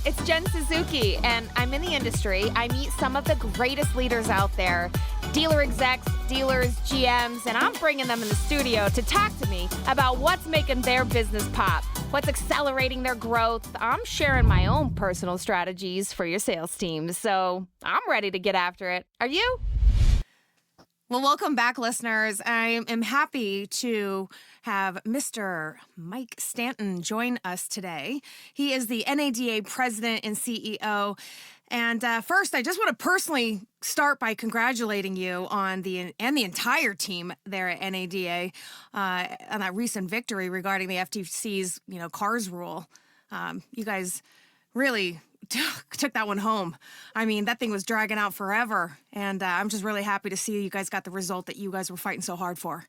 It's Jen Suzuki, and I'm in the industry. I meet some of the greatest leaders out there, dealer execs, dealers, GMs, and I'm bringing them in the studio to talk to me about what's making their business pop, what's accelerating their growth. I'm sharing my own personal strategies for your sales teams, so I'm ready to get after it. Are you? Well, welcome back, listeners. I am happy to have Mr. Mike Stanton join us today. He is the NADA president and CEO. And first, I just want to personally start by congratulating you on the entire team there at NADA on that recent victory regarding the FTC's cars rule. You guys really took that one home. I mean, that thing was dragging out forever, and I'm just really happy to see you guys got the result that you guys were fighting so hard for.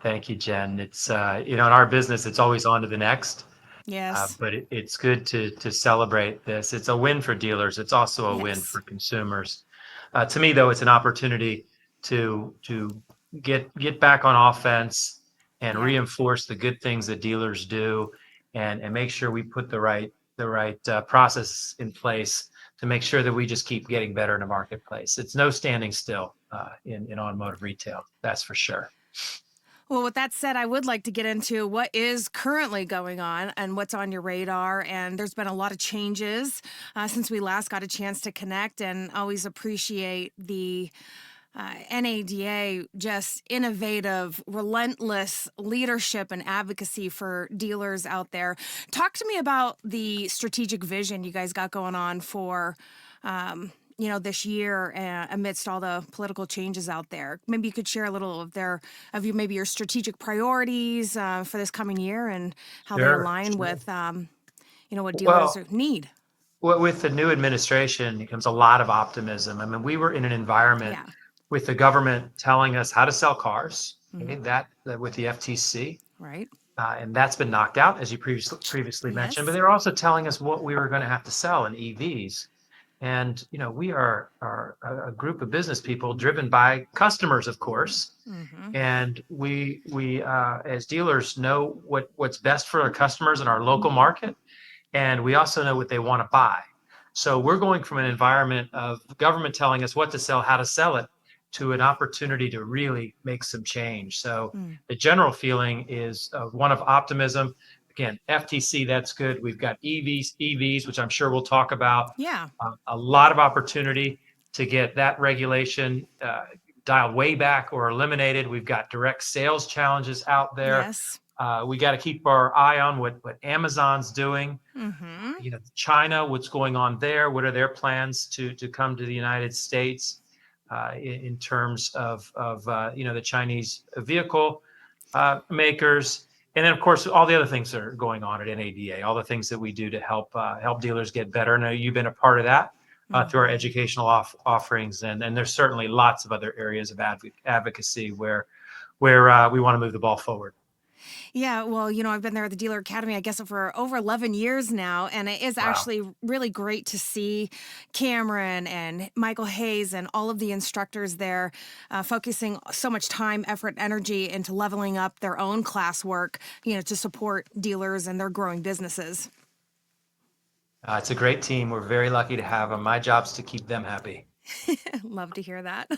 Thank you, Jen. It's in our business, it's always on to the next. Yes. But it's good to celebrate this. It's a win for dealers. It's also a win Yes. for consumers. To me, though, it's an opportunity to get back on offense and reinforce the good things that dealers do, and make sure we put the right process in place to make sure that we just keep getting better in the marketplace. It's no standing still in automotive retail, that's for sure. Well, with that said, I would like to get into what is currently going on and what's on your radar. And there's been a lot of changes since we last got a chance to connect, and always appreciate the NADA just innovative, relentless leadership and advocacy for dealers out there. Talk to me about the strategic vision you guys got going on for this year amidst all the political changes out there. Maybe you could share a little of your strategic priorities for this coming year and how they align with what dealers need. Well, with the new administration comes a lot of optimism. I mean, we were in an environment with the government telling us how to sell cars, that with the FTC. Right. And that's been knocked out, as you previously mentioned, but they were also telling us what we were going to have to sell in EVs. And, we are a group of business people driven by customers, of course. And we as dealers know what's best for our customers in our local market. And we also know what they want to buy. So we're going from an environment of government telling us what to sell, how to sell it, to an opportunity to really make some change. So the general feeling is one of optimism. Again, FTC, that's good. We've got EVs, which I'm sure we'll talk about. Yeah. A lot of opportunity to get that regulation dialed way back or eliminated. We've got direct sales challenges out there. Yes. We got to keep our eye on what Amazon's doing. China, what's going on there? What are their plans to come to the United States in terms of the Chinese vehicle makers? And then, of course, all the other things that are going on at NADA, all the things that we do to help dealers get better. I know you've been a part of that through our educational offerings, and there's certainly lots of other areas of advocacy where we want to move the ball forward. Yeah, well, I've been there at the Dealer Academy, I guess, for over 11 years now, and it is actually really great to see Cameron and Michael Hayes and all of the instructors there focusing so much time, effort, energy into leveling up their own classwork, to support dealers and their growing businesses. It's a great team. We're very lucky to have them. My job's to keep them happy. Love to hear that.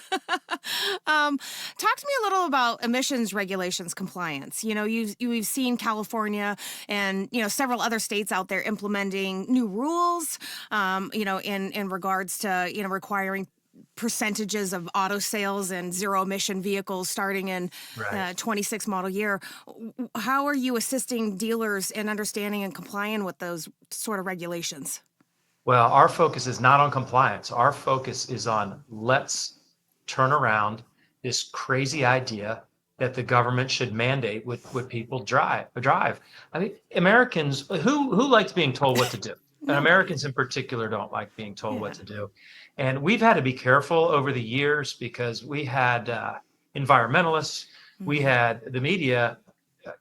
Talk to me a little about emissions regulations compliance. We've seen California and, several other states out there implementing new rules, in regards to, requiring percentages of auto sales and zero emission vehicles starting in 26 model year. How are you assisting dealers in understanding and complying with those sort of regulations? Well, our focus is not on compliance. Our focus is on let's turn around this crazy idea that the government should mandate what people drive. I mean, Americans who likes being told what to do. And Americans in particular don't like being told what to do. And we've had to be careful over the years because we had environmentalists, we had the media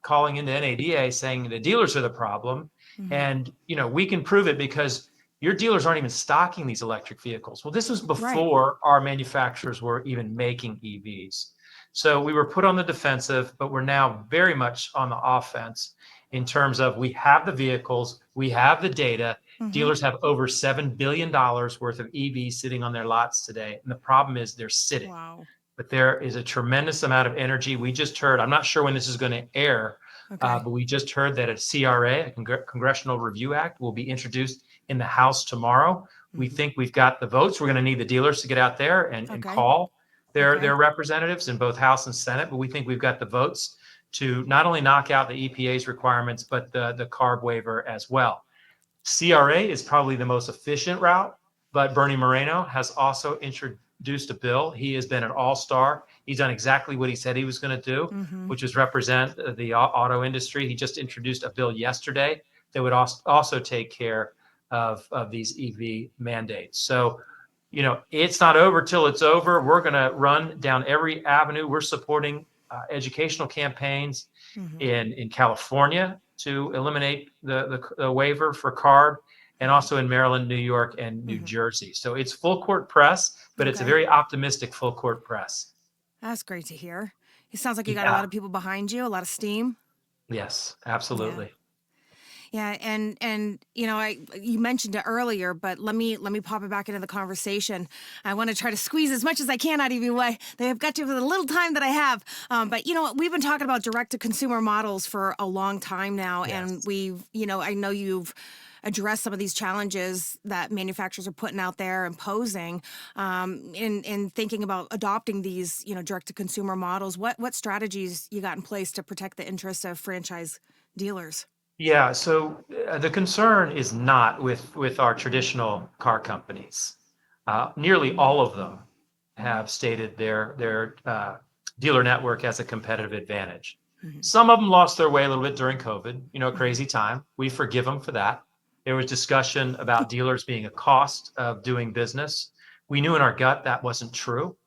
calling into NADA saying the dealers are the problem. And, we can prove it because your dealers aren't even stocking these electric vehicles. Well, this was before our manufacturers were even making EVs. So we were put on the defensive, but we're now very much on the offense. in terms of we have the vehicles, we have the data. Mm-hmm. Dealers have over $7 billion worth of EVs sitting on their lots today. And the problem is they're sitting. Wow. But there is a tremendous amount of energy. We just heard, I'm not sure when this is going to air, Okay. but we just heard that a CRA, a Congressional Review Act, will be introduced in the House tomorrow. We think we've got the votes. We're going to need the dealers to get out there and Okay. call Okay. their representatives in both House and Senate. But we think we've got the votes to not only knock out the EPA's requirements, but the CARB waiver as well. CRA is probably the most efficient route, but Bernie Moreno has also introduced a bill. He has been an all-star. He's done exactly what he said he was going to do, which is represent the auto industry. He just introduced a bill yesterday that would also take care of these EV mandates. So, it's not over till it's over. We're going to run down every avenue. We're supporting educational campaigns in California to eliminate the waiver for CARB, and also in Maryland, New York, and New Jersey. So it's full court press, but it's a very optimistic full court press. That's great to hear. It sounds like you got a lot of people behind you, a lot of steam. Yes, absolutely. Yeah, and you mentioned it earlier, but let me pop it back into the conversation. I want to try to squeeze as much as I can out of you. They've got to for the little time that I have. But we've been talking about direct to consumer models for a long time now, and we've I know you've addressed some of these challenges that manufacturers are putting out there and posing in thinking about adopting these direct to consumer models. What strategies you got in place to protect the interests of franchise dealers? Yeah, so the concern is not with our traditional car companies. Nearly all of them have stated their dealer network as a competitive advantage. Some of them lost their way a little bit during COVID, a crazy time. We forgive them for that. There was discussion about dealers being a cost of doing business. We knew in our gut that wasn't true.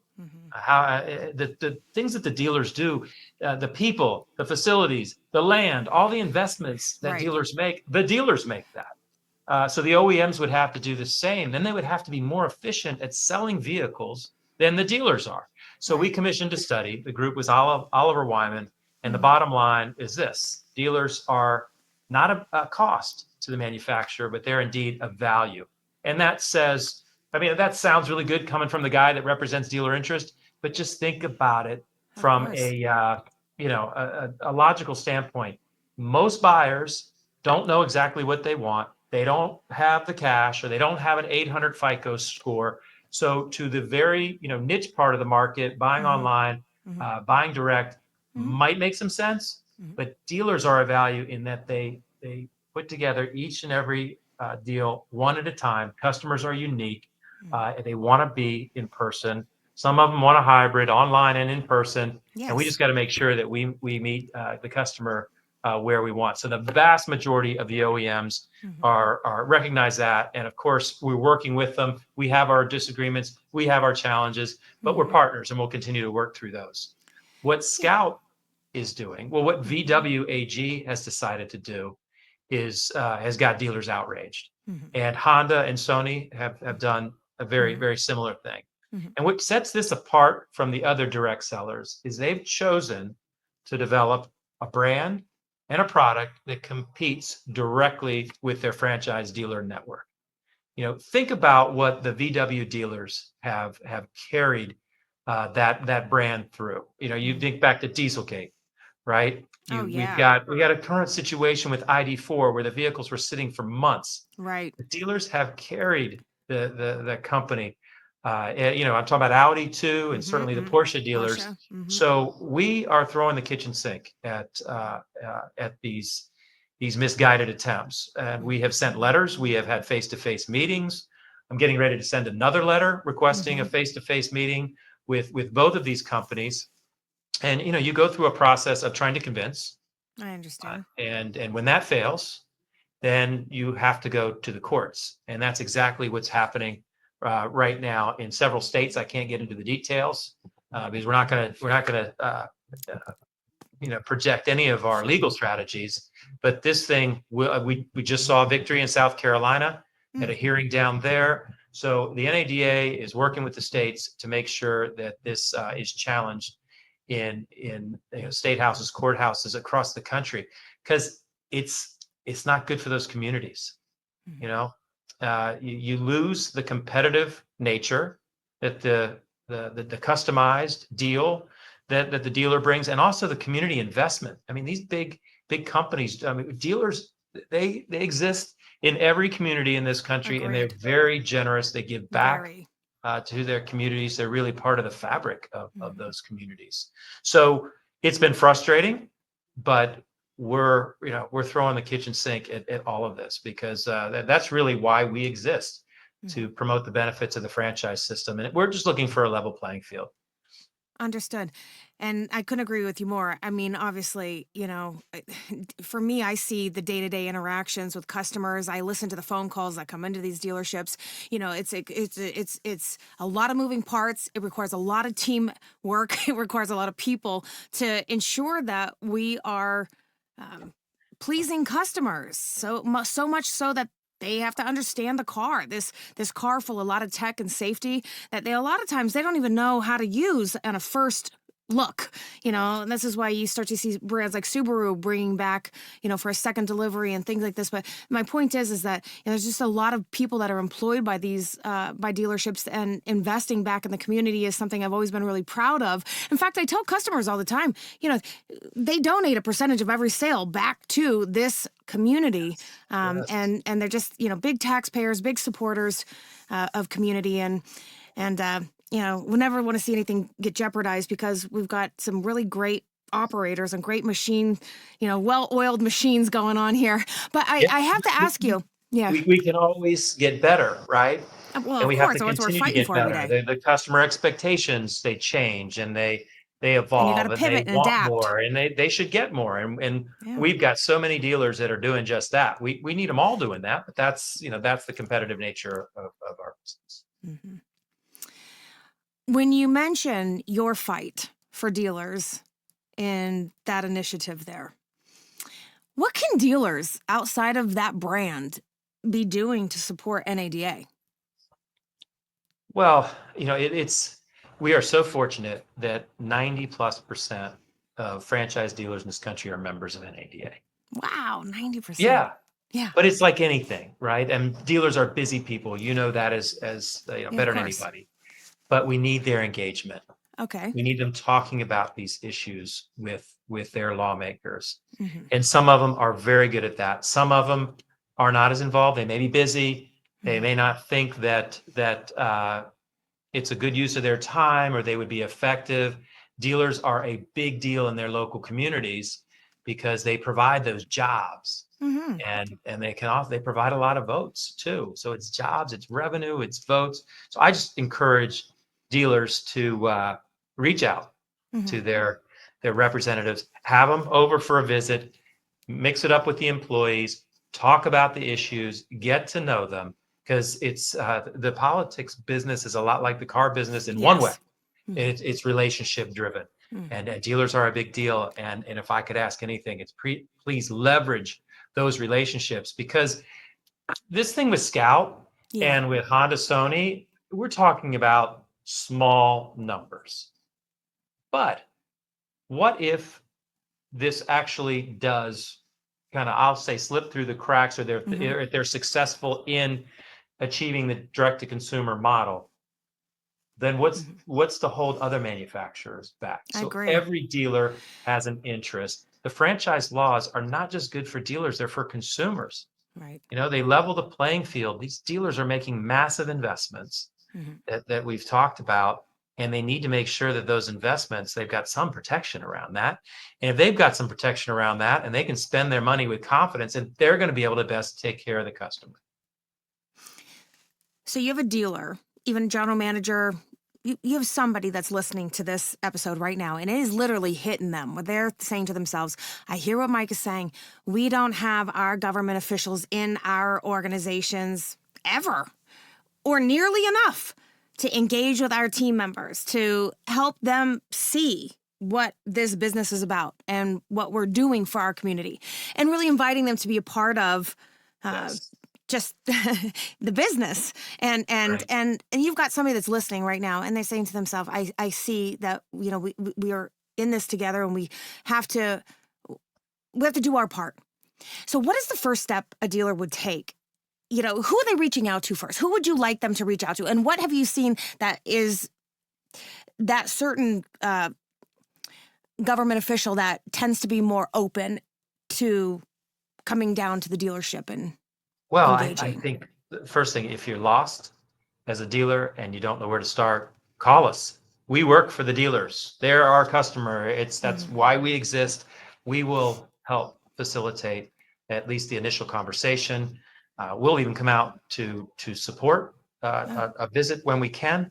The things that the dealers do, the people, the facilities, the land, all the investments that dealers make, the dealers make that. So the OEMs would have to do the same. Then they would have to be more efficient at selling vehicles than the dealers are. So we commissioned a study. The group was Oliver Wyman. And the bottom line is this: dealers are not a cost to the manufacturer, but they're indeed a value. And that says, that sounds really good coming from the guy that represents dealer interest, but just think about it from a logical standpoint. Most buyers don't know exactly what they want. They don't have the cash, or they don't have an 800 FICO score. So to the very niche part of the market, buying online, buying direct might make some sense, but dealers are a value in that they put together each and every deal one at a time. Customers are unique. They want to be in person. Some of them want a hybrid, online and in person. And we just got to make sure that we meet the customer where we want. So the vast majority of the OEMs are recognize that. And of course, we're working with them. We have our disagreements. We have our challenges, but we're partners, and we'll continue to work through those. What Scout is doing, what VW AG has decided to do is has got dealers outraged. And Honda and Sony have done a very, very similar thing. And what sets this apart from the other direct sellers is they've chosen to develop a brand and a product that competes directly with their franchise dealer network. Think about what the VW dealers have carried that brand through. You think back to Dieselgate, right? We got a current situation with ID4 where the vehicles were sitting for months. Right. The dealers have carried the company. I'm talking about Audi too, and certainly the Porsche dealers. So we are throwing the kitchen sink at these misguided attempts. And we have sent letters. We have had face-to-face meetings. I'm getting ready to send another letter requesting a face-to-face meeting with both of these companies. And you go through a process of trying to convince. I understand. And when that fails, then you have to go to the courts, and that's exactly what's happening right now in several states. I can't get into the details because we're not going to project any of our legal strategies. But this thing, we just saw a victory in South Carolina at a hearing down there. So the NADA is working with the states to make sure that this is challenged in state houses, courthouses across the country, because it's not good for those communities. Mhm. You know, you lose the competitive nature that the customized deal that the dealer brings, and also the community investment. I mean, these big companies, I mean, dealers, they exist in every community in this country, and they're Agreed. very generous. They give back Very. to their communities. They're really part of the fabric of Mhm. those communities. So it's been frustrating, but we're throwing the kitchen sink at all of this, because that's really why we exist, to Mhm. promote the benefits of the franchise system. And we're just looking for a level playing field. Understood. And I couldn't agree with you more. I mean, obviously, for me, I see the day-to-day interactions with customers. I listen to the phone calls that come into these dealerships. It's a lot of moving parts. It requires a lot of team work. It requires a lot of people to ensure that we are um, pleasing customers. So much so that they have to understand the car. This car full of a lot of tech and safety that they a lot of times they don't even know how to use on a first look. And this is why you start to see brands like Subaru bringing back, for a second delivery and things like this. But my point is that there's just a lot of people that are employed by these by dealerships, and investing back in the community is something I've always been really proud of. In fact, I tell customers all the time, they donate a percentage of every sale back to this community, Yes. and they're just big taxpayers, big supporters of community, and we never want to see anything get jeopardized, because we've got some really great operators and great machine, well-oiled machines going on here. But I, Yeah. I have to ask you, yeah, We can always get better, right? well, And of we have course, to that's what we're continue to fighting get for every better. day. The customer expectations, they change, and they And you got to evolve, and they pivot and want adapt. more, and they should get more. And Yeah. we've got so many dealers that are doing just that. We need them all doing that, but that's the competitive nature of our business. hmm When you mention your fight for dealers in that initiative there, what can dealers outside of that brand be doing to support NADA? Well, we are so fortunate that 90+% of franchise dealers in this country are members of NADA. Wow, 90%. Yeah. Yeah, But it's like anything, right? And dealers are busy people. You know that as yeah, of better than course. anybody. But we need their engagement. Okay. We need them talking about these issues with their lawmakers. hmm And some of them are very good at that. Some of them are not as involved. They may be busy. They hmm may not think that it's a good use of their time, or they would be effective. Dealers are a big deal in their local communities because they provide those jobs, hmm and they provide a lot of votes too. So it's jobs, it's revenue, it's votes. So I just encourage dealers to reach out hmm to their representatives, have them over for a visit, mix it up with the employees, talk about the issues, get to know them, because it's the politics business is a lot like the car business in one way. Yes. hmm It's relationship driven, hmm and dealers are a big deal. And if I could ask anything, it's please leverage those relationships, because this thing with Scout Yeah. and with Honda Sony, we're talking about small numbers. But what if this actually does kind of, I'll say, slip through the cracks, or hmm if they're successful in achieving the direct to consumer model, then hmm what's to hold other manufacturers back? I So agree. every dealer has an interest. The franchise laws are not just good for dealers, they're for consumers. Right. They level the playing field. These dealers are making massive investments hmm that we've talked about, and they need to make sure that those investments, they've got some protection around that. And if they've got some protection around that, and they can spend their money with confidence, and they're going to be able to best take care of the customer. So you have a dealer, even general manager. You have somebody that's listening to this episode right now, and it is literally hitting them where they're saying to themselves, I hear what Mike is saying. We don't have our government officials in our organizations ever, or nearly enough, to engage with our team members, to help them see what this business is about and what we're doing for our community, and really inviting them to be a part of Yes. just the business. And Right. and and you've got somebody that's listening right now, and they're saying to themselves, I see that we are in this together, and we have to do our part. So what is the first step a dealer would take? You know, who are they reaching out to first? Who would you like them to reach out to? And what have you seen that is that certain government official that tends to be more open to coming down to the dealership and Well, I engaging? think the first thing, if you're lost as a dealer and you don't know where to start, call us. We work for the dealers. They're our customer. That's why we exist. We will help facilitate at least the initial conversation. We'll even come out to support a visit when we can.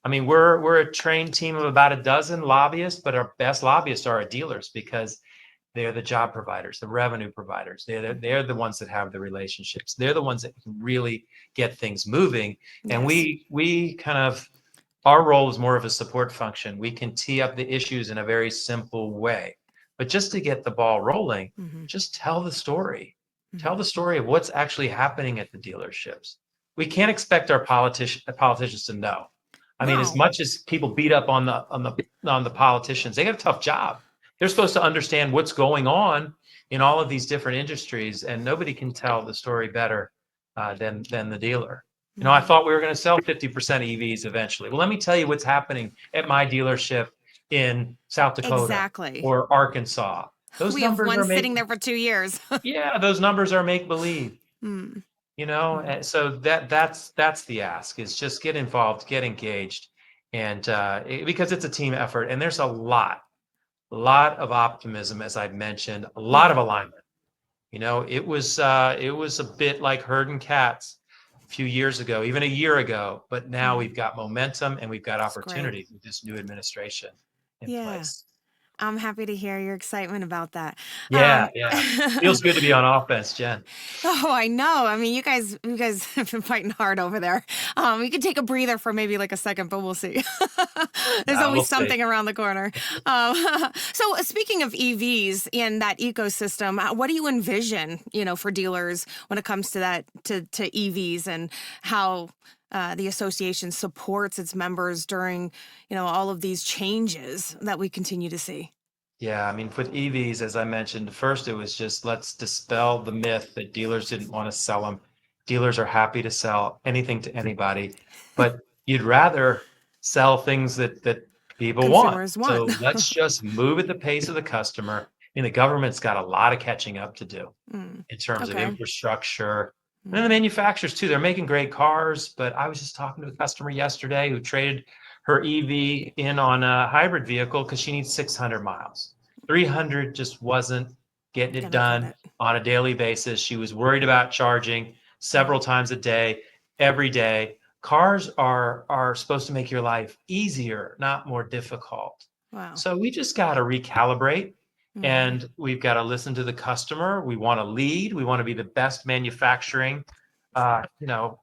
I mean, we're a trained team of about a dozen lobbyists, but our best lobbyists are our dealers because they're the job providers, the revenue providers. They're the ones that have the relationships. They're the ones that can really get things moving. And Yes. we kind of, our role is more of a support function. We can tee up the issues in a very simple way. But just to get the ball rolling, just tell the story. Tell the story of what's actually happening at the dealerships. We can't expect our politicians to know. I mean, as No. much as people beat up on the politicians, they got a tough job. They're supposed to understand what's going on in all of these different industries, and nobody can tell the story better than the dealer. You know, I thought we were going to sell 50% EVs eventually. Well, let me tell you what's happening at my dealership in South Dakota Exactly. or Arkansas. Those We have numbers one are sitting there for 2 years. yeah, those numbers are make believe. Mm. You know, and so that's the ask is just get involved, get engaged, and because it's a team effort, and there's a lot of optimism, as I've mentioned, a lot of alignment. You know, it was a bit like herding cats a few years ago, even a year ago, but now we've got momentum and we've got That's great. opportunity with this new administration in Yeah. place. I'm happy to hear your excitement about that. Yeah, yeah. Feels good to be on offense, Jen. Oh, I know. I mean, you guys have been fighting hard over there. You can take a breather for maybe like a second, but we'll see. There's We'll always see. something around the corner. So speaking of EVs in that ecosystem, what do you envision, you know, for dealers when it comes to that, to EVs and how the association supports its members during, you know, all of these changes that we continue to see? Yeah, I mean, with EVs, as I mentioned, first it was just let's dispel the myth that dealers didn't want to sell them. Dealers are happy to sell anything to anybody, but you'd rather sell things that people want. Consumers want. So let's just move at the pace of the customer. And the government's got a lot of catching up to do in terms of Okay. infrastructure. And the manufacturers too, they're making great cars, but I was just talking to a customer yesterday who traded her EV in on a hybrid vehicle because she needs 600 miles. 300 just wasn't getting it Gonna cut done it. on a daily basis. She was worried about charging several times a day, every day. Cars are supposed to make your life easier, not more difficult. Wow. So we just got to recalibrate and we've got to listen to the customer. We want to lead. We want to be the best manufacturing, you know,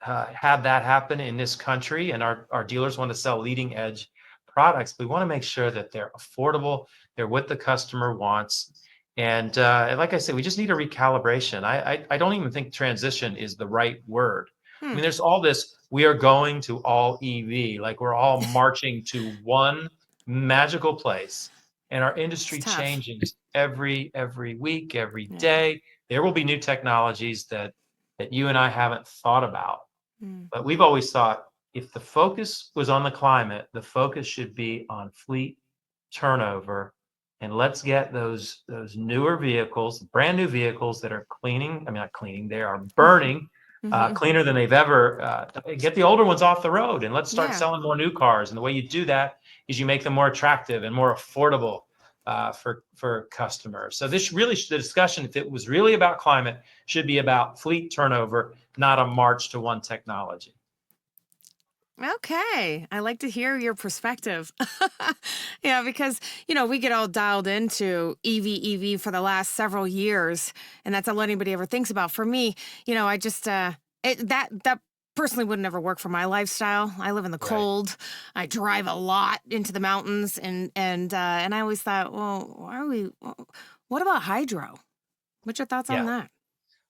have that happen in this country, and our dealers want to sell leading edge products. We want to make sure that they're affordable, they're what the customer wants. And like I said, we just need a recalibration. I don't even think transition is the right word. I mean, there's all this, we are going to all EV, like we're all marching to one magical place. And our industry It's tough. changes every week, every day. There will be new technologies that you and I haven't thought about. But we've always thought if the focus was on the climate, the focus should be on fleet turnover. And let's get those newer vehicles, brand new vehicles that are cleaning. I mean, not cleaning, they are burning cleaner than they've ever. Get the older ones off the road and let's start Yeah. selling more new cars. And the way you do that is you make them more attractive and more affordable for customers. So this really, the discussion, if it was really about climate, should be about fleet turnover, not a march to one technology. Okay. I like to hear your perspective. Yeah, because, you know, we get all dialed into EV for the last several years, and that's all anybody ever thinks about. For me, you know, I just, that personally would never work for my lifestyle. I live in the cold. I drive a lot into the mountains, and I always thought, well, what about hydro? What's your thoughts on that?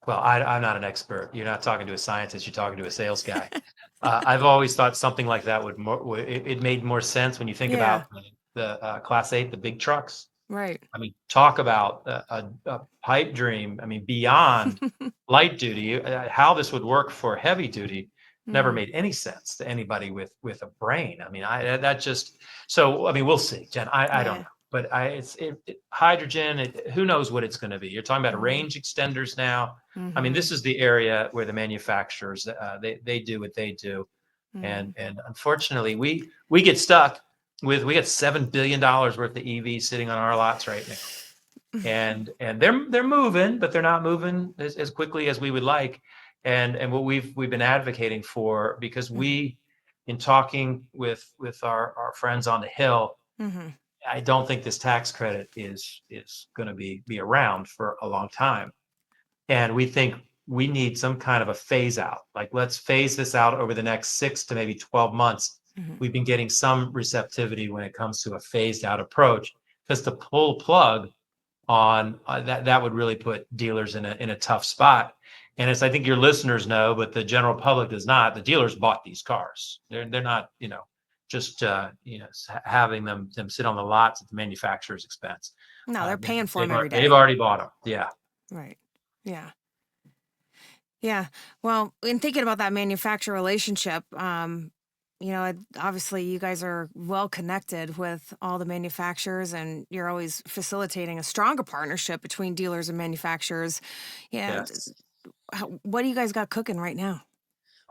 Well, I'm not an expert. You're not talking to a scientist. You're talking to a sales guy. I've always thought something like that it made more sense when you think about the Class 8, the big trucks. Right. I mean, talk about a pipe dream. I mean, beyond light duty, how this would work for heavy duty never Mm, made any sense to anybody with a brain. I mean, that just so. I mean, we'll see, Jen. I don't yeah. know, but hydrogen. Who knows what it's going to be? You're talking about Mm-hmm. range extenders now. I mean, Mm-hmm. this is the area where the manufacturers they do what they do, Mm. and unfortunately, we get stuck with we got $7 billion worth of EVs sitting on our lots right now, and they're moving, but they're not moving as quickly as we would like. And what we've been advocating for, because Mm-hmm. we, in talking with our friends on the Hill, Mm-hmm. I don't think this tax credit is going to be around for a long time. And we think we need some kind of a phase out. Like, let's phase this out over the next 6 to maybe 12 months. Mm-hmm. We've been getting some receptivity when it comes to a phased out approach, because to pull plug on that would really put dealers in a tough spot. And as I think your listeners know, but the general public does not, the dealers bought these cars. They're not, just having them sit on the lots at the manufacturer's expense. No, they're They, paying for they've them every they've day. already bought them. Yeah. Right. Yeah. Yeah. Well, in thinking about that manufacturer relationship, obviously you guys are well connected with all the manufacturers and you're always facilitating a stronger partnership between dealers and manufacturers. Yeah. Yes. What do you guys got cooking right now?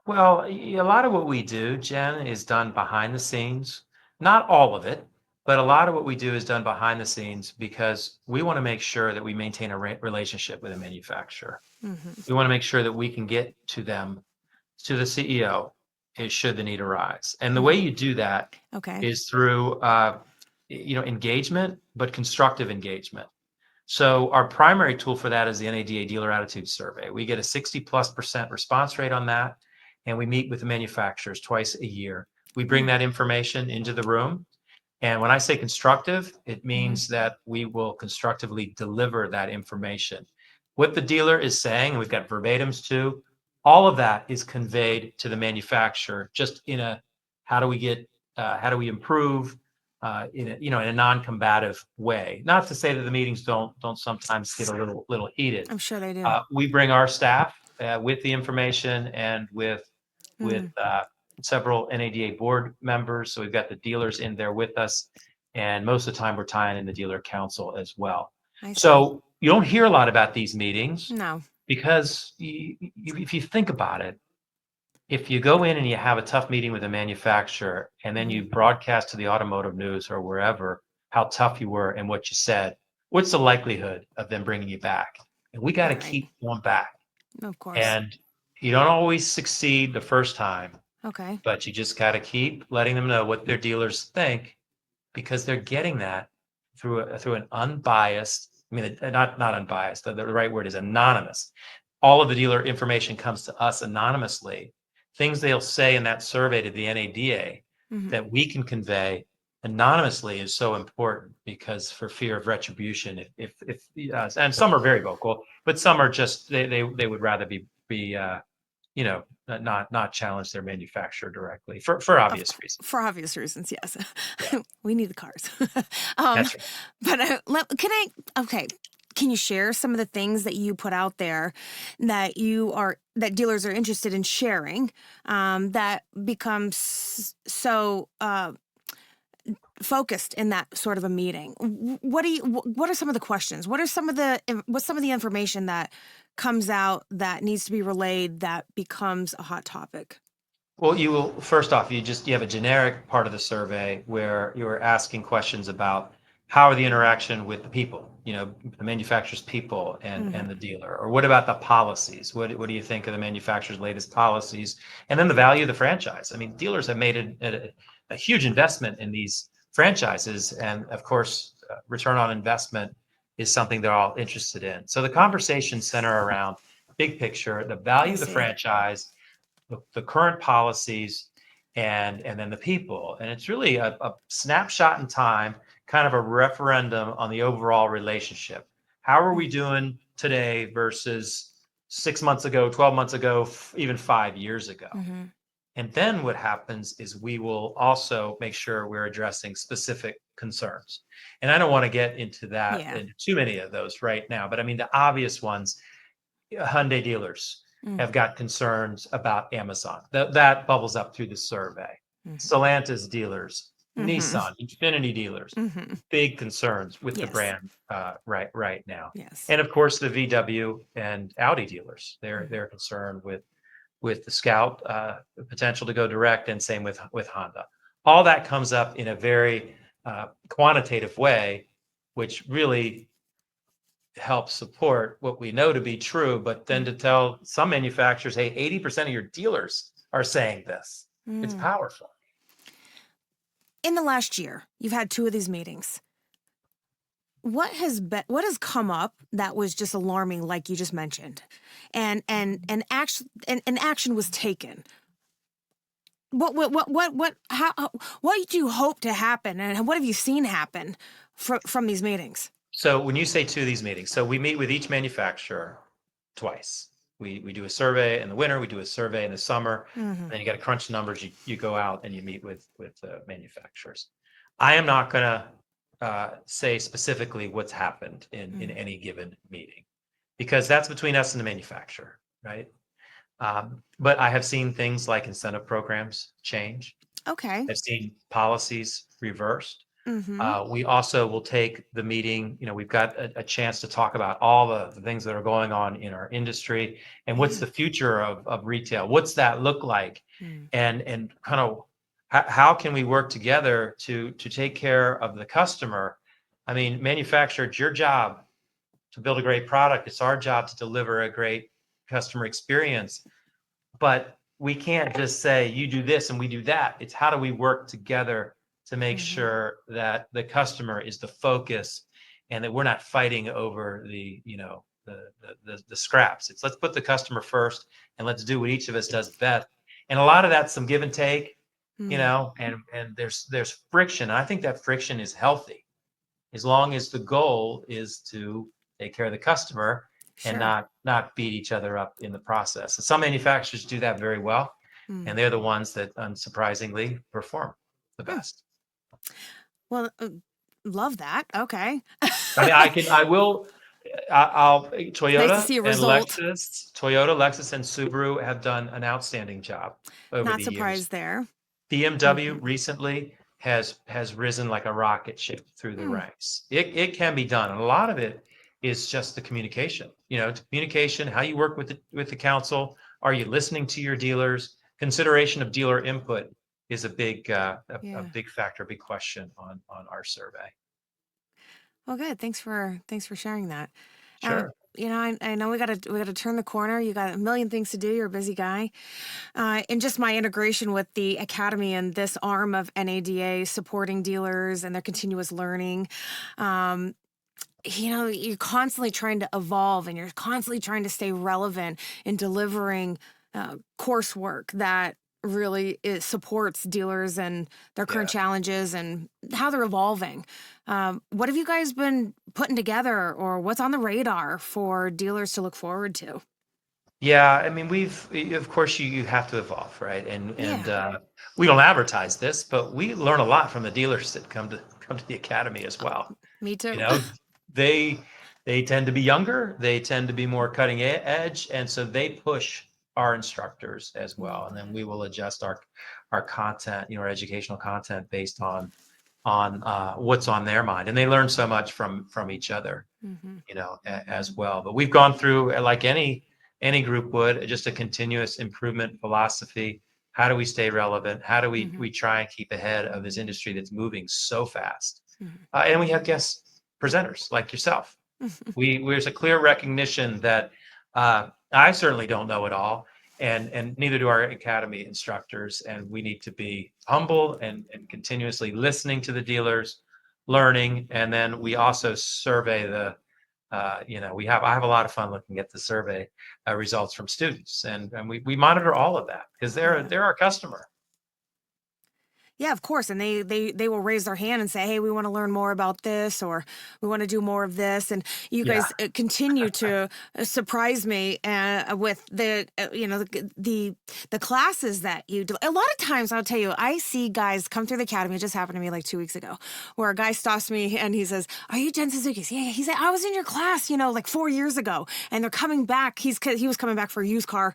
Well, a lot of what we do, Jen, is done behind the scenes. Not all of it, but a lot of what we do is done behind the scenes because we want to make sure that we maintain a relationship with a manufacturer. Mm-hmm. We want to make sure that we can get to them, to the CEO, should the need arise. And the way Mm-hmm. you do that Okay. is through, engagement, but constructive engagement. So our primary tool for that is the NADA Dealer Attitude Survey. We get a 60+% response rate on that, and we meet with the manufacturers twice a year. We bring that information into the room. And when I say constructive, it Mm-hmm. means that we will constructively deliver that information. What the dealer is saying, and we've got verbatims too, all of that is conveyed to the manufacturer just in a how do we improve, in a non-combative way. Not to say that the meetings don't sometimes get a little heated. I'm sure they do. We bring our staff with the information and with Mm-hmm. several NADA board members. So we've got the dealers in there with us, and most of the time we're tying in the dealer council as well. I see. So you don't hear a lot about these meetings No. because if you think about it, if you go in and you have a tough meeting with a manufacturer and then you Mm-hmm. broadcast to the automotive news or wherever how tough you were and what you said, what's the likelihood of them bringing you back? And we got to Right. keep going back. Of course. And you don't always succeed the first time, Okay. but you just got to keep letting them know what their dealers think, because they're getting that through an unbiased, I mean, not unbiased, the right word is anonymous. All of the dealer information comes to us anonymously. Things they'll say in that survey to the NADA Mm-hmm. that we can convey anonymously is so important, because for fear of retribution, if and some are very vocal, but some are just they would rather be not challenge their manufacturer directly for obvious reasons. For obvious reasons, yes. Yeah, We need the cars. um, that's right. but okay, can you share some of the things that you put out there that dealers are interested in sharing, that becomes so focused in that sort of a meeting? What are some of the questions? What's some of the information that comes out that needs to be relayed that becomes a hot topic? Well, you will first off, you have a generic part of the survey where you're asking questions about how are the interaction with the people, the manufacturer's people and Mm-hmm. the dealer, or what about the policies? What do you think of the manufacturer's latest policies? And then the value of the franchise. I mean, dealers have made a huge investment in these franchises, and of course, return on investment is something they're all interested in. So the conversations center around big picture, the I value of the see. franchise, the current policies, and then the people. And it's really a snapshot in time, kind of a referendum on the overall relationship. How are we doing today versus 6 months ago, 12 months ago, even 5 years ago? Mm-hmm. And then what happens is we will also make sure we're addressing specific concerns. And I don't want to get into that, Yeah. into too many of those right now, but I mean, the obvious ones, Hyundai dealers Mm, have got concerns about Amazon. That bubbles up through the survey. mhm, Stellantis dealers, mhm, Nissan, Infinity dealers, mhm. big concerns with the Yes. brand right now. Yes. And of course, the VW and Audi dealers, Mhm. they're concerned with the Scout, the potential to go direct, and same with Honda. All that comes up in a very quantitative way, which really helps support what we know to be true. But then to tell some manufacturers, hey, 80% of your dealers are saying this, it's Mm. powerful. In the last year, you've had two of these meetings. What has come up that was just alarming, like you just mentioned, and action was taken? What do you hope to happen, and what have you seen happen from these meetings? So when you say two of these meetings, so we meet with each manufacturer twice. We do a survey in the winter, we do a survey in the summer, Mm-hmm. then you got to crunch the numbers. You go out and you meet with manufacturers. I am not going to say specifically what's happened in Mm. any given meeting, because that's between us and the manufacturer, right? But I have seen things like incentive programs change. Okay. I've seen policies reversed. Mm-hmm. We also will take the meeting, we've got a chance to talk about all the things that are going on in our industry and what's Yeah. the future of retail. What's that look like? Mm. And kind of how can we work together to take care of the customer? I mean, manufacturer, it's your job to build a great product. It's our job to deliver a great customer experience. But we can't just say you do this and we do that. It's how do we work together to make Mm-hmm. sure that the customer is the focus and that we're not fighting over the scraps. It's let's put the customer first and let's do what each of us does best. And a lot of that's some give and take, Mm. and there's friction. And I think that friction is healthy as long as the goal is to take care of the customer and Sure. not beat each other up in the process. And some manufacturers do that very well, Mm. and they're the ones that unsurprisingly perform the Hmm. best. Well, love that. Okay. I mean, I will, I'll Nice to see a result. Toyota, Lexus, and Subaru have done an outstanding job over Not the years. surprised there. BMW Mm-hmm. recently has risen like a rocket ship through the Mm. ranks. It can be done, and a lot of it is just the communication. Communication, how you work with the council. Are you listening to your dealers? Consideration of dealer input is a big a Yeah. big factor, big question on our survey. Well, good. Thanks for sharing that. Sure. I know we gotta turn the corner. You got a million things to do. You're a busy guy. And just my integration with the academy and this arm of NADA supporting dealers and their continuous learning. Um, you're constantly trying to evolve and you're constantly trying to stay relevant in delivering coursework that really supports dealers and their current Yeah. challenges and how they're evolving. What have you guys been putting together, or what's on the radar for dealers to look forward to? Yeah, I mean, of course, you have to evolve, right? And Yeah, we don't advertise this, but we learn a lot from the dealers that come to the academy as well. me You too. know, they they tend to be younger, they tend to be more cutting edge, and so they push our instructors as Love well. And then that. we will adjust our content, our educational content based on what's on their mind, and they learn so much from each other, Hmm. as well. But we've gone through, like any group would, just a continuous improvement philosophy. How do we stay relevant? How do we Hmm. we try and keep ahead of this industry that's moving so fast? Hmm. And we have guest presenters like yourself. There's a clear recognition that I certainly don't know it all, and neither do our academy instructors. And we need to be humble and continuously listening to the dealers, learning, and then we also survey I have a lot of fun looking at the survey results from students, and we monitor all of that because they're Yeah. they're our customer. Yeah, of course. And they will raise their hand and say, "Hey, we want to learn more about this, or we want to do more of this." And you Yeah. guys continue to surprise me with the classes that you do. A lot of times, I'll tell you, I see guys come through the academy. It just happened to me like 2 weeks ago, where a guy stops me and he says, "Are you Jen Suzuki's?" Yeah. He said, "I was in your class, like 4 years ago." And they're coming back. He was coming back for used car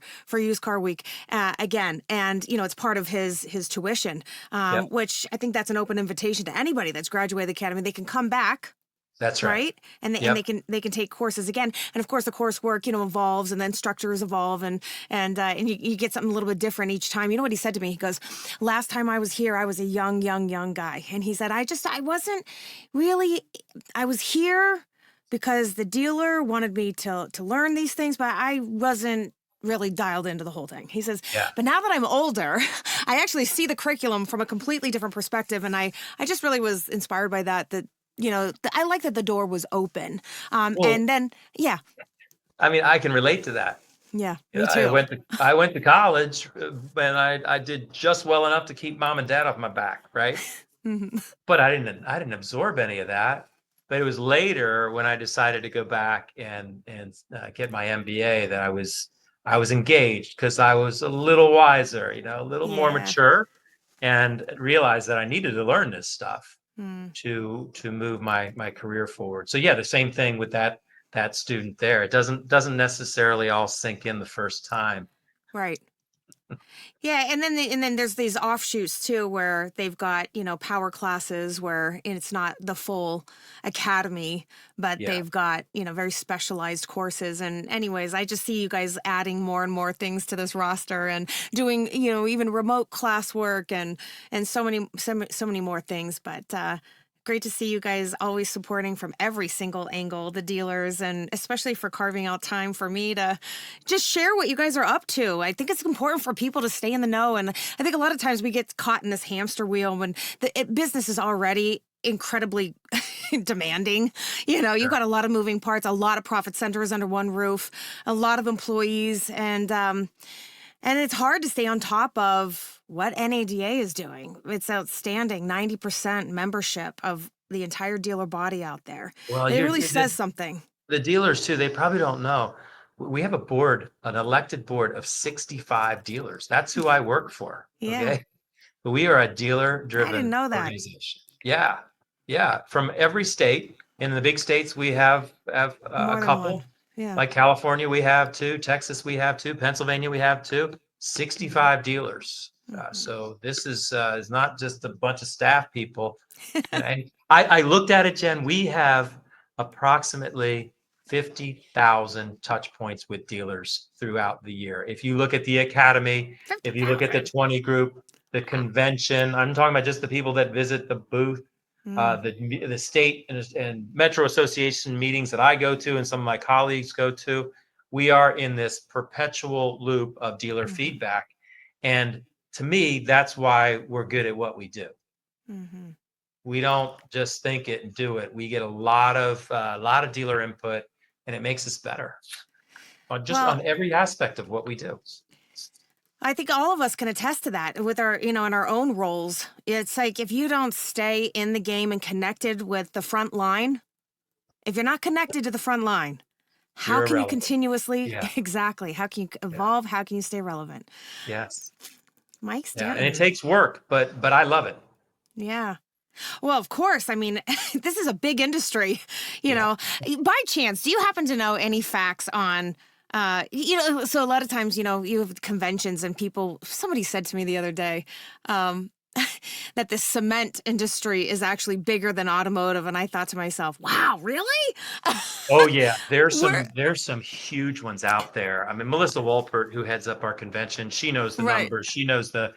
week again, and it's part of his tuition. Yep. Which I think that's an open invitation to anybody that's graduated the academy. They can come back, That's right. right? And Yep. they can take courses again. And of course, the coursework evolves, and then structures evolve, and you get something a little bit different each time. You know what he said to me? He goes, "Last time I was here, I was a young guy," and he said, I wasn't really. I was here because the dealer wanted me to learn these things, but I wasn't really dialed into the whole thing." He says, Yeah. "But now that I'm older, I actually see the curriculum from a completely different perspective." And I just really was inspired by that, I like that the door was open. Well, And then, yeah, I mean, I can relate to that. yeah, Yeah, me too. I went to college, and I did just well enough to keep mom and dad off my back, right? Mhm. But I didn't absorb any of that. But it was later when I decided to go back and get my MBA that I was engaged because I was a little wiser, a little more Yeah. mature, and realized that I needed to learn this stuff Mm, to move my career forward. So yeah, the same thing with that student there. It doesn't necessarily all sink in the first time. right. Yeah, and then there's these offshoots too, where they've got power classes where it's not the full academy, but Yeah. they've got very specialized courses. And anyways, I just see you guys adding more and more things to this roster, and doing even remote classwork, and so many more things. But great to see you guys always supporting from every single angle, the dealers, and especially for carving out time for me to just share what you guys are up to. I think it's important for people to stay in the know. And I think a lot of times we get caught in this hamster wheel when business is already incredibly demanding. You've Sure. got a lot of moving parts, a lot of profit centers under one roof, a lot of employees, and it's hard to stay on top of what NADA is doing. It's outstanding. 90% membership of the entire dealer body out there. Well, It you're really says something. the dealers too, they probably don't know. We have a board, an elected board of 65 dealers. That's who I work for. Yeah. Okay. But we are a I didn't dealer-driven know that. organization. Yeah. Yeah. From every state. In the big states, we have a More than one. couple. Yeah. Like California, we have two. Texas, we have two. Pennsylvania, we have two. 65 dealers. Mhm. So this is not just a bunch of staff people. And I looked at it, Jen. We have approximately 50,000 touch points with dealers throughout the year. If you look at the academy, if you look at the 50,000. 20 group, the convention, I'm talking about just the people that visit the booth, Mm. the state and metro association meetings that I go to and some of my colleagues go to. We are in this perpetual loop of dealer Mhm. feedback. And to me, that's why we're good at what we do. Mhm. We don't just think it and do it. We get a lot of dealer input, and it makes us better on just Well, on every aspect of what we do. I think all of us can attest to that with our, in our own roles. It's like if you don't stay in the game and connected with the front line, if you're not connected to the front line, how You're can you irrelevant. continuously, Yeah. exactly, how can you Yeah. evolve? How can you stay relevant? Yes. Mike Yeah. And it Stanton. takes work, but I love it. Yeah. Well, of course. I mean, this is a big industry. Yeah. By chance, do you happen to know any facts on, so a lot of times, you have conventions and somebody said to me the other day, um, that the cement industry is actually bigger than automotive. And I thought to myself, wow, really? Oh yeah, there's We're, some huge ones out there. I mean, Melissa Wolpert, who heads up our convention, she knows the right. numbers. She knows the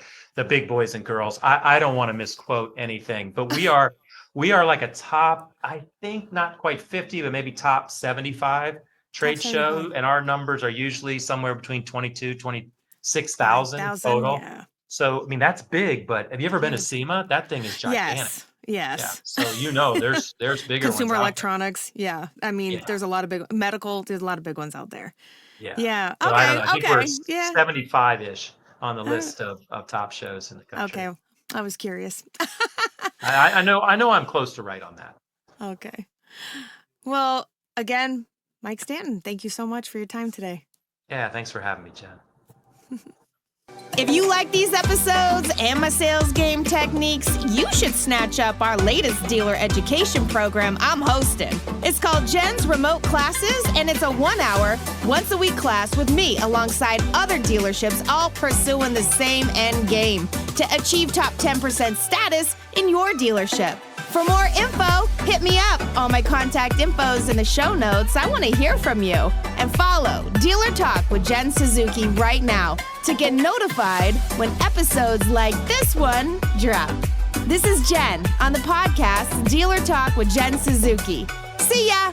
big boys and girls. I don't want to misquote anything, but we are like a top, I think not quite 50, but maybe top 75 Top trade 75. show, and our numbers are usually somewhere between 26,000 5,000. total. Yeah. So I mean that's big, but have you ever been to Huge. SEMA? That thing is gigantic. Yes. Yeah. Yes. So there's bigger ones Consumer out there. electronics. Yeah. I mean, Yeah. there's a lot of there's a lot of big ones out there. Yeah. Yeah. So I don't Okay. know. I think we're Okay. Yeah. 75-ish on the Uh, list of top shows in the country. okay. I was curious. I know I'm close to right on that. Okay. Well, again, Mike Stanton, thank you so much for your time today. Yeah, thanks for having me, Jen. If you like these episodes and my sales game techniques, you should snatch up our latest dealer education program I'm hosting. It's called Jen's Remote Classes, and it's a 1-hour, once-a-week class with me alongside other dealerships all pursuing the same end game to achieve top 10% status in your dealership. For more info, hit me up. All my contact info's in the show notes. I want to hear from you. And follow Dealer Talk with Jen Suzuki right now to get notified when episodes like this one drop. This is Jen on the podcast Dealer Talk with Jen Suzuki. See ya!